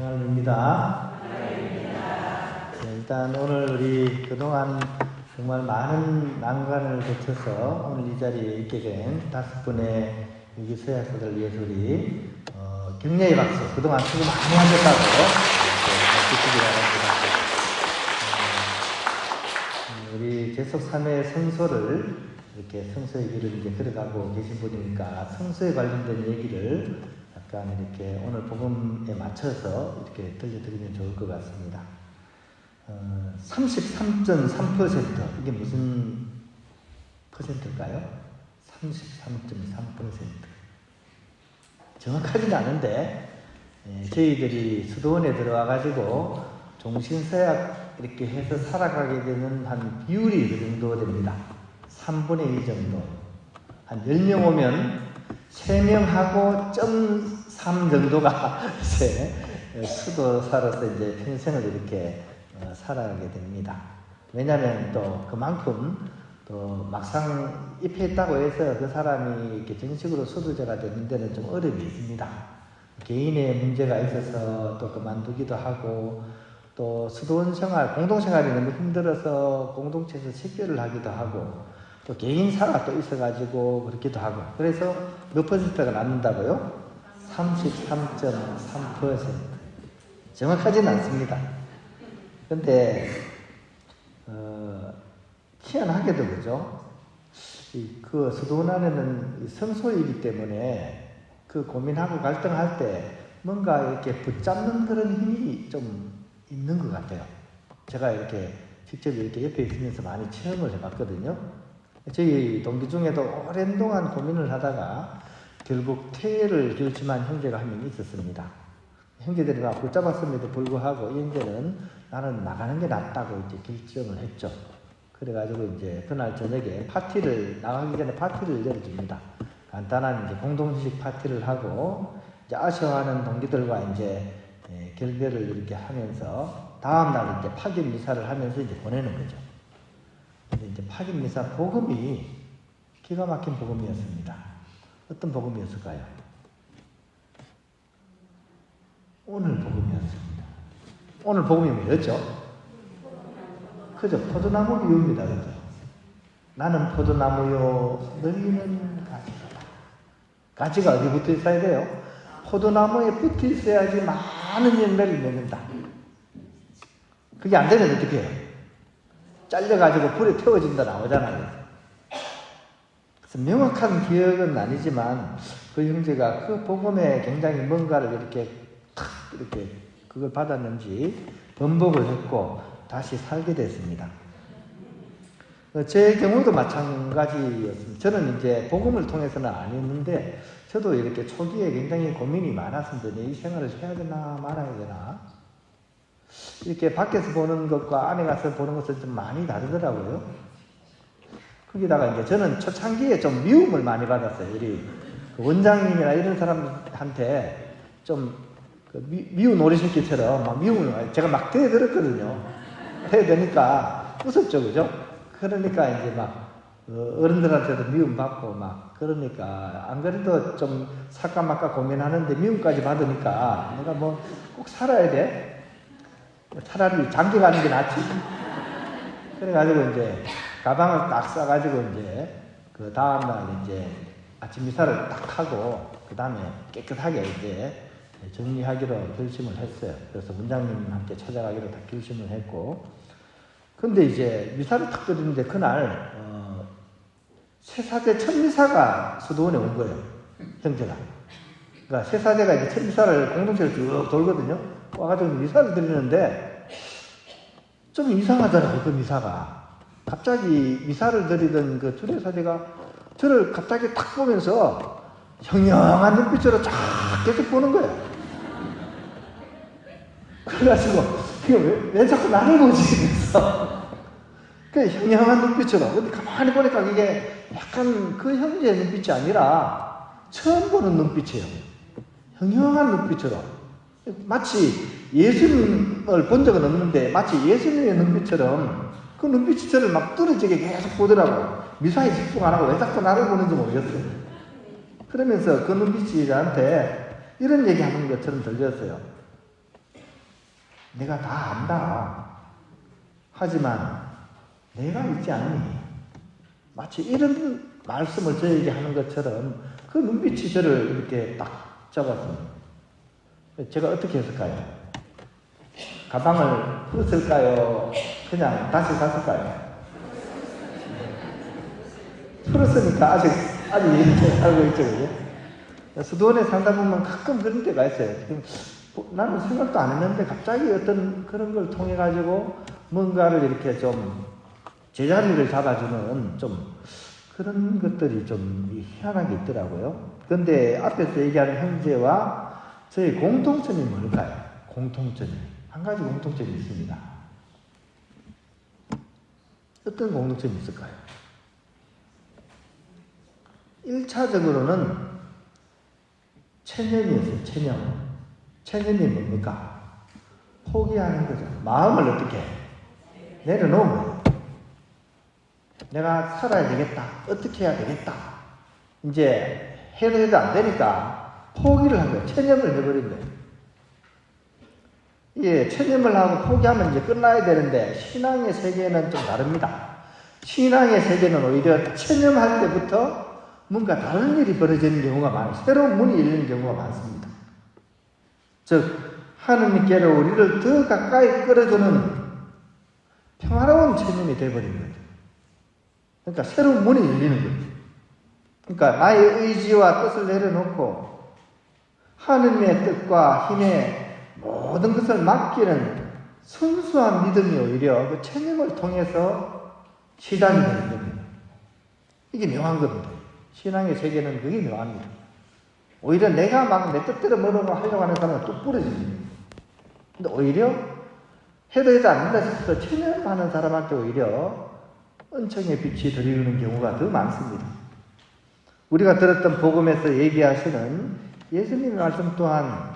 평안입니다. 일단 오늘 우리 그동안 정말 많은 난관을 거쳐서 오늘 이 자리에 있게 된 5분의 유기 서약사들 위해서 우리 격려의 박수, 그동안 수고 많이 하셨다고 주시기 바랍니다. 우리 계속3의 성소를 이렇게 성소의 길을 이제 걸어가고 계신 분이니까 성소에 관련된 얘기를 약간 이렇게 오늘 복음에 맞춰서 이렇게 들려드리면 좋을 것 같습니다. 33.3% 이게 무슨 퍼센트일까요? 33.3%. 정확하지는 않은데 저희들이 수도원에 들어와가지고 종신서약 이렇게 해서 살아가게 되는 한 비율이 그 정도 됩니다. 3분의 2 정도. 한 10명 오면 3명하고 0.3 정도가 이제 수도사로서 이제 평생을 이렇게 살아가게 됩니다. 왜냐하면 또 그만큼 또 막상 입회했다고 해서 그 사람이 이렇게 정식으로 수도자가 되는 데는 좀 어려움이 있습니다. 개인의 문제가 있어서 또 그만두기도 하고 또 수도원 생활, 공동생활이 너무 힘들어서 공동체에서 식별을 하기도 하고 또 개인사가 또 있어가지고 그렇기도 하고 그래서 몇 퍼센트가 남는다고요? 33.3%. 정확하지는 않습니다. 근데 희한하게도 그죠? 그 수도원 안에는 성소이기 때문에 그 고민하고 갈등할 때 뭔가 이렇게 붙잡는 그런 힘이 좀 있는 것 같아요. 제가 이렇게 직접 이렇게 옆에 있으면서 많이 체험을 해봤거든요. 저희 동기 중에도 오랜 동안 고민을 하다가 결국 퇴를 결심한 형제가 한 명 있었습니다. 형제들이 막 붙잡았음에도 불구하고 이 형제는 나는 나가는 게 낫다고 이제 결정을 했죠. 그래가지고 이제 그날 저녁에 나가기 전에 파티를 열어줍니다. 간단한 이제 공동식 파티를 하고 이제 아쉬워하는 동기들과 이제 결별을 이렇게 하면서 다음날 이제 파견 미사를 하면서 이제 보내는 거죠. 근데 이제 파견 미사 복음이 기가 막힌 복음이었습니다. 어떤 복음이었을까요? 오늘 복음이었습니다. 오늘 복음이 뭐였죠? 그죠? 포도나무 비유입니다. 그죠? 나는 포도나무요, 너희는 가지다. 가지가 어디 붙어 있어야 돼요? 포도나무에 붙어 있어야지 많은 열매를 맺는다. 그게 안 되면 어떻게 해요? 잘려가지고 불에 태워진다 나오잖아요. 그래서 명확한 기억은 아니지만 그 형제가 그 복음에 굉장히 뭔가를 이렇게 그걸 받았는지 번복을 했고 다시 살게 됐습니다. 제 경우도 마찬가지였습니다. 저는 이제 복음을 통해서는 아니었는데 저도 이렇게 초기에 굉장히 고민이 많았습니다. 이 생활을 해야 되나 말아야 되나. 이렇게 밖에서 보는 것과 안에 가서 보는 것은 좀 많이 다르더라고요. 거기다가 이제 저는 초창기에 좀 미움을 많이 받았어요. 우리 원장님이나 이런 사람한테 좀 미운 오리새끼처럼 막 미움을 제가 막 대들었거든요. 대드니까 무섭죠, 그죠? 그러니까 이제 막 어른들한테도 미움받고 막 그러니까 안 그래도 좀 살까말까 고민하는데 미움까지 받으니까 내가 뭐 꼭 살아야 돼? 차라리 장기 가는 게 낫지. 그래가지고 이제 가방을 딱 싸가지고 이제 그 다음날 이제 아침 미사를 딱 하고 그 다음에 깨끗하게 이제 정리하기로 결심을 했어요. 그래서 원장님한테 찾아가기로 다 결심을 했고 근데 이제 미사를 딱 드리는데 그날 새사제 첫 미사가 수도원에 온 거예요. 형제가. 그러니까 새사제가 이제 첫 미사를 공동체를 쭉 돌거든요. 와가지고 미사를 드리는데 좀 이상하더라고요. 그 미사가. 갑자기 미사를 드리던 그 주례사제가 저를 갑자기 탁 보면서 형형한 눈빛으로 쫙 계속 보는 거예요. 그래가지고 왜 자꾸 나를 보지? 그래서 그 형형한 눈빛으로. 근데 가만히 보니까 이게 약간 그 형제의 눈빛이 아니라 처음 보는 눈빛이에요. 형형한 눈빛으로. 마치 예수님을 본 적은 없는데 마치 예수님의 눈빛처럼 그 눈빛이 저를 막 뚫어지게 계속 보더라고요. 미사에 집중 안 하고 왜 자꾸 나를 보는지 모르겠어요. 그러면서 그 눈빛이 저한테 이런 얘기하는 것처럼 들렸어요. 내가 다 안다. 하지만 내가 있지 않니? 마치 이런 말씀을 저에게 하는 것처럼 그 눈빛이 저를 이렇게 딱 잡았습니다. 제가 어떻게 했을까요? 가방을 풀었을까요? 그냥 다시 샀을까요? 풀었으니까 아직 이렇게 살고 있죠, 그죠? 수도원에 살다 보면 가끔 그런 때가 있어요. 나는 생각도 안 했는데 갑자기 어떤 그런 걸 통해 가지고 뭔가를 이렇게 좀 제자리를 잡아주는 좀 그런 것들이 좀 희한하게 있더라고요. 그런데 앞에서 얘기하는 형제와 저희 공통점이 뭘까요? 공통점이 한 가지 공통점이 있습니다. 어떤 공통점이 있을까요? 1차적으로는 체념이었어요. 체념이 뭡니까? 포기하는 거죠. 마음을 어떻게 내려놓은 거예요. 내가 살아야 되겠다. 어떻게 해야 되겠다. 이제 해도 안 되니까 포기를 한 거예요. 체념을 해버린 거예요. 이게 체념을 하고 포기하면 이제 끝나야 되는데 신앙의 세계는 좀 다릅니다. 신앙의 세계는 오히려 체념할 때부터 뭔가 다른 일이 벌어지는 경우가 많아요. 새로운 문이 열리는 경우가 많습니다. 즉 하느님께로 우리를 더 가까이 끌어주는 평화로운 체념이 되어버린 거죠. 그러니까 새로운 문이 열리는 거죠. 그러니까 나의 의지와 뜻을 내려놓고 하느님의 뜻과 힘에 모든 것을 맡기는 순수한 믿음이 오히려 그 체념을 통해서 시작이 되는 겁니다. 이게 묘한 겁니다. 신앙의 세계는 그게 묘합니다. 오히려 내가 막 내 뜻대로 뭐라고 하려고 하는 사람은 또 부러집니다. 근데 오히려 해도 않는다 싶어서 체념하는 사람한테 오히려 은총의 빛이 들이우는 경우가 더 많습니다. 우리가 들었던 복음에서 얘기하시는 예수님의 말씀 또한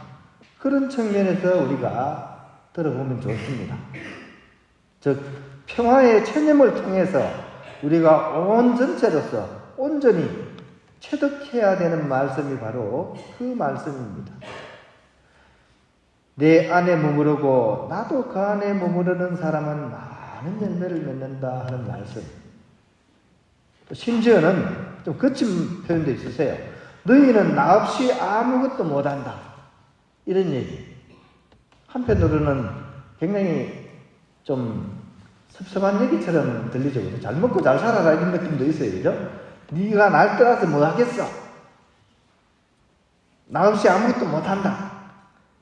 그런 측면에서 우리가 들어보면 좋습니다. 즉 평화의 체념을 통해서 우리가 온 전체로서 온전히 체득해야 되는 말씀이 바로 그 말씀입니다. 내 안에 머무르고 나도 그 안에 머무르는 사람은 많은 열매를 맺는다 하는 말씀. 심지어는 좀 거친 표현도 있으세요. 너희는 나 없이 아무것도 못한다. 이런 얘기. 한편으로는 굉장히 좀 섭섭한 얘기처럼 들리죠. 그죠? 잘 먹고 잘 살아라 이런 느낌도 있어요. 그죠? 네가 날 떠나서 뭐 하겠어? 나 없이 아무것도 못한다.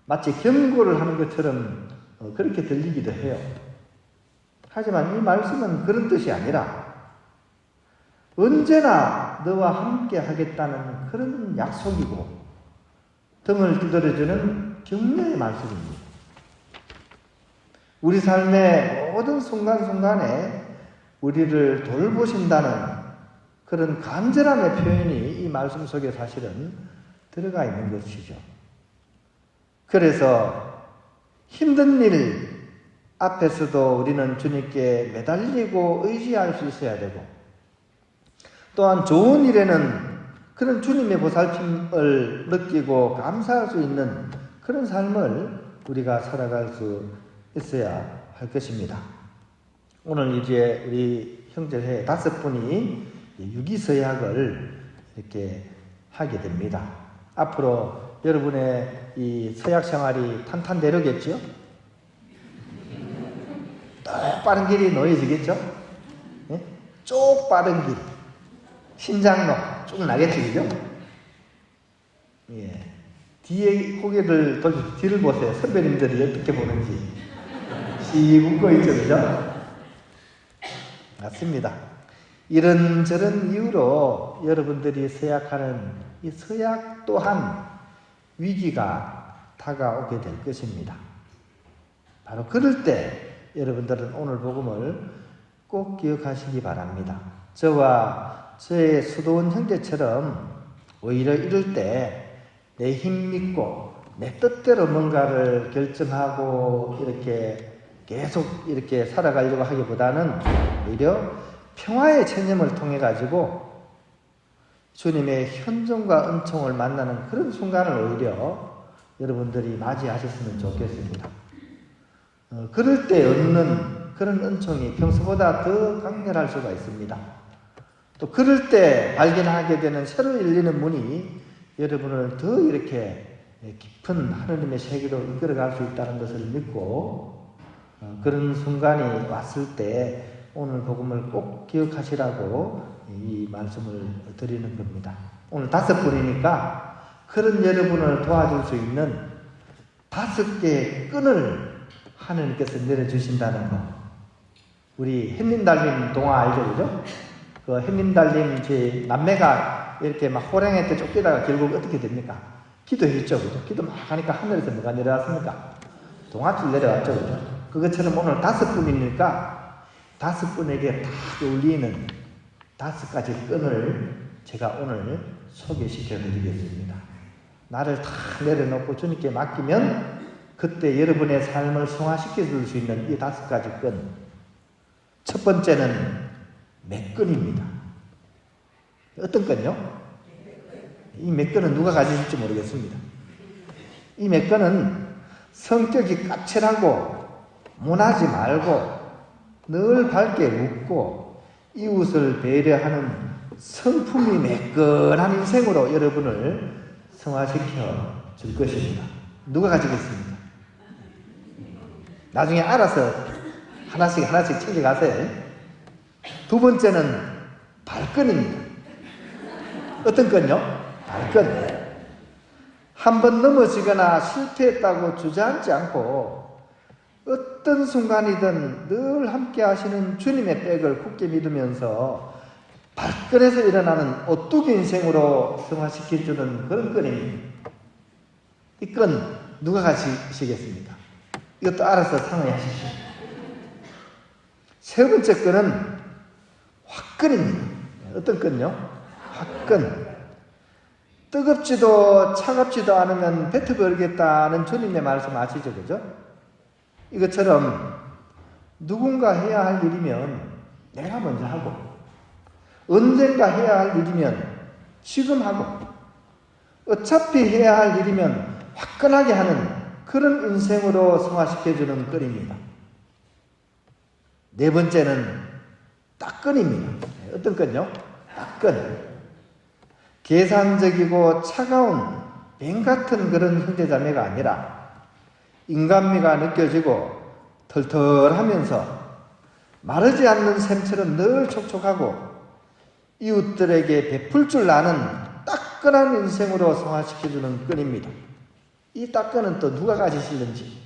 마치 경고를 하는 것처럼 그렇게 들리기도 해요. 하지만 이 말씀은 그런 뜻이 아니라 언제나 너와 함께 하겠다는 그런 약속이고 등을 두드려주는 격려의 말씀입니다. 우리 삶의 모든 순간순간에 우리를 돌보신다는 그런 간절함의 표현이 이 말씀 속에 사실은 들어가 있는 것이죠. 그래서 힘든 일 앞에서도 우리는 주님께 매달리고 의지할 수 있어야 되고 또한 좋은 일에는 그런 주님의 보살핌을 느끼고 감사할 수 있는 그런 삶을 우리가 살아갈 수 있어야 할 것입니다. 오늘 이제 우리 형제 5분이 유기서약을 이렇게 하게 됩니다. 앞으로 여러분의 이 서약 생활이 탄탄대로겠죠? 더 빠른 길이 놓여지겠죠? 네? 쭉 빠른 길. 신장로 쭉 나겠죠, 그죠? 예. 뒤에 고개를 돌려 뒤를 보세요. 선배님들이 어떻게 보는지. 씩 웃고 있죠, 그죠? 맞습니다. 이런저런 이유로 여러분들이 서약하는 이 서약 또한 위기가 다가오게 될 것입니다. 바로 그럴 때 여러분들은 오늘 복음을 꼭 기억하시기 바랍니다. 저와 저의 수도원 형제처럼 오히려 이럴 때 내 힘 믿고 내 뜻대로 뭔가를 결정하고 이렇게 계속 이렇게 살아가려고 하기보다는 오히려 평화의 체념을 통해 가지고 주님의 현존과 은총을 만나는 그런 순간을 오히려 여러분들이 맞이하셨으면 좋겠습니다. 그럴 때 얻는 그런 은총이 평소보다 더 강렬할 수가 있습니다. 또 그럴 때 발견하게 되는 새로 열리는 문이 여러분을 더 이렇게 깊은 하느님의 세계로 이끌어갈 수 있다는 것을 믿고 그런 순간이 왔을 때 오늘 복음을 꼭 기억하시라고 이 말씀을 드리는 겁니다. 오늘 5분이니까 그런 여러분을 도와줄 수 있는 5개의 끈을 하느님께서 내려주신다는 거. 우리 햇님 달림 동화 알죠? 그죠? 그 햇님 달림 제 남매가 이렇게 막 호랑이한테 쫓기다가 결국 어떻게 됩니까? 기도했죠. 그죠? 기도 막 하니까 하늘에서 뭐가 내려왔습니까? 동아줄 내려왔죠. 그죠? 그것처럼 오늘 5분이니까 5분에게 다 어울리는 5가지 끈을 제가 오늘 소개시켜 드리겠습니다. 나를 다 내려놓고 주님께 맡기면 그때 여러분의 삶을 승화시켜 줄 수 있는 이 5가지 끈. 첫 번째는 매끈입니다. 어떤 끈요? 이 매끈은 누가 가지실지 모르겠습니다. 이 매끈은 성격이 까칠하고 모나지 말고 늘 밝게 웃고 이웃을 배려하는 성품이 매끈한 인생으로 여러분을 성화시켜 줄 것입니다. 누가 가지겠습니까? 나중에 알아서 하나씩 챙겨가세요. 두 번째는 발끈입니다. 어떤 건요? 발끈. 한번 넘어지거나 실패했다고 주저앉지 않고 어떤 순간이든 늘 함께 하시는 주님의 백을 굳게 믿으면서 발끈해서 일어나는 오뚜기 인생으로 승화시켜주는 그런 끈입니다. 이 끈 누가 가지시겠습니까? 이것도 알아서 상의하십시오. 세 번째 끈은 화끈입니다. 어떤 끈요? 화끈. 뜨겁지도 차갑지도 않으면 뱉어버리겠다는 주님의 말씀 아시죠? 그죠? 이것처럼 누군가 해야 할 일이면 내가 먼저 하고 언젠가 해야 할 일이면 지금 하고 어차피 해야 할 일이면 화끈하게 하는 그런 인생으로 승화시켜주는 끈입니다. 네 번째는 따끈입니다. 어떤 끈요? 따끈. 계산적이고 차가운 뱀 같은 그런 형제자매가 아니라 인간미가 느껴지고 털털하면서 마르지 않는 샘처럼 늘 촉촉하고 이웃들에게 베풀 줄 아는 따끈한 인생으로 성화시켜주는 끈입니다. 이 따끈은 또 누가 가지시는지.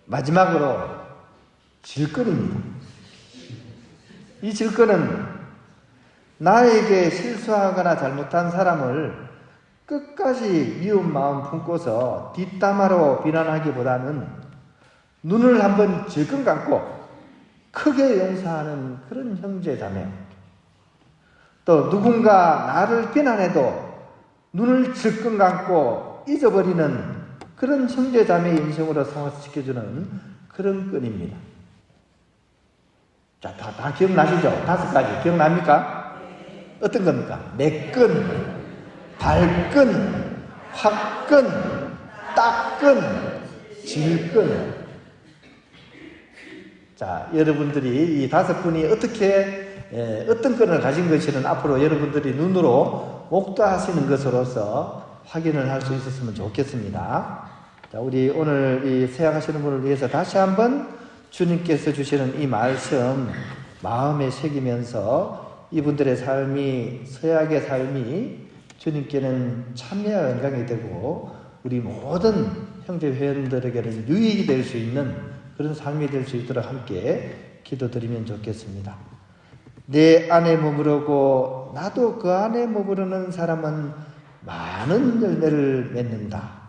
마지막으로 질끈입니다. 이 질끈은 나에게 실수하거나 잘못한 사람을 끝까지 미운 마음 품고서 뒷담화로 비난하기보다는 눈을 한번 질끈 감고 크게 용서하는 그런 형제 자매. 또 누군가 나를 비난해도 눈을 질끈 감고 잊어버리는 그런 형제 자매의 인생으로 성화시켜주는 그런 끈입니다. 자, 다 기억나시죠? 5가지 기억납니까? 어떤 겁니까? 매끈, 발끈, 화끈, 따끈, 질끈. 자, 여러분들이 이 5분이 어떻게 어떤 끈을 가진 것이는 앞으로 여러분들이 눈으로 목도하시는 것으로서 확인을 할 수 있었으면 좋겠습니다. 자, 우리 오늘 이 세약하시는 분을 위해서 다시 한번 주님께서 주시는 이 말씀 마음에 새기면서 이분들의 삶이, 서약의 삶이 주님께는 참여와 영광이 되고 우리 모든 형제 회원들에게는 유익이 될 수 있는 그런 삶이 될 수 있도록 함께 기도드리면 좋겠습니다. 내 안에 머무르고 나도 그 안에 머무르는 사람은 많은 열매를 맺는다.